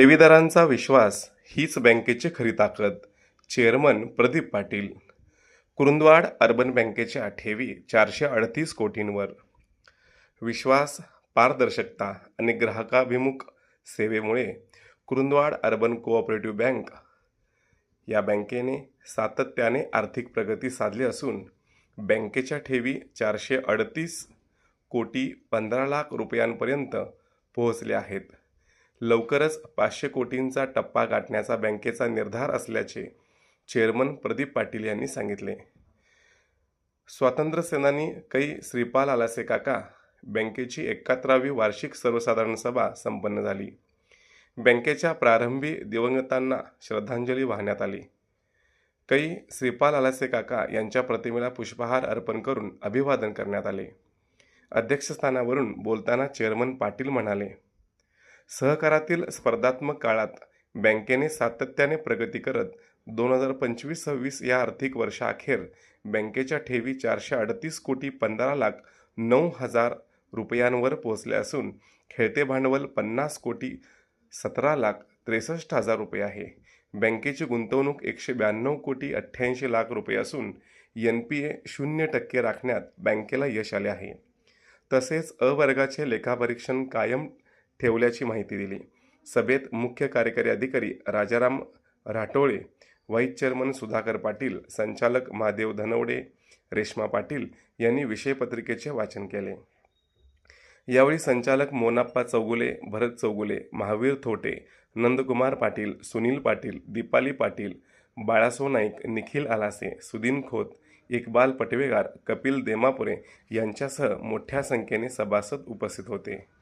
ठेवीदारांचा विश्वास हीच बँकेची खरी ताकद. चेअरमन प्रदीप पाटील. कुरुंदवाड अर्बन बँकेच्या ठेवी 438 कोटींवर. विश्वास, पारदर्शकता आणि ग्राहकाभिमुख सेवेमुळे कुरुंदवाड अर्बन कोऑपरेटिव्ह बँक या बँकेने सातत्याने आर्थिक प्रगती साधली असून बँकेच्या ठेवी 438 कोटी 15 लाख रुपयांपर्यंत पोहोचल्या आहेत. लवकरच 500 कोटींचा टप्पा गाठण्याचा बँकेचा निर्धार असल्याचे चेअरमन प्रदीप पाटील यांनी सांगितले. स्वातंत्र्यसेनानी कै श्रीपाल आलासे काका बँकेची 71वी वार्षिक सर्वसाधारण सभा संपन्न झाली. बँकेच्या प्रारंभी दिवंगतांना श्रद्धांजली वाहण्यात आली. कै श्रीपाल आलासे काका यांच्या प्रतिमेला पुष्पहार अर्पण करून अभिवादन करण्यात आले. अध्यक्षस्थानावरून बोलताना चेअरमन पाटील म्हणाले, सहकारातील स्पर्धात्मक काळात बँकेने सातत्याने प्रगती करत 2025-26 या आर्थिक वर्षाअखेर बँकेच्या ठेवी 438 कोटी 15 लाख 9 हजार रुपयांवर पोहोचले असून खेळते भांडवल 50 कोटी 17 लाख 63 हजार रुपये आहे. बँकेची गुंतवणूक 192 कोटी 88 लाख रुपये असून NPA 0% राखण्यात बँकेला यश आले आहे. तसेच अ वर्गाचे लेखापरीक्षण कायम ठेवल्याची माहिती दिली. सभेत मुख्य कार्यकारी अधिकारी राजाराम राठोळे, व्हाईस चेअरमन सुधाकर पाटील, संचालक महादेव धनवडे, रेश्मा पाटील यांनी विषयपत्रिकेचे वाचन केले. यावेळी संचालक मोनाप्पा चौगुले, भरत चौगुले, महावीर थोटे, नंदकुमार पाटील, सुनील पाटील, दीपाली पाटील, बाळासो नाईक, निखिल आलासे, सुदीन खोत, इक्बाल पटवेगार, कपिल देमापुरे यांच्यासह मोठ्या संख्येने सभासद उपस्थित होते.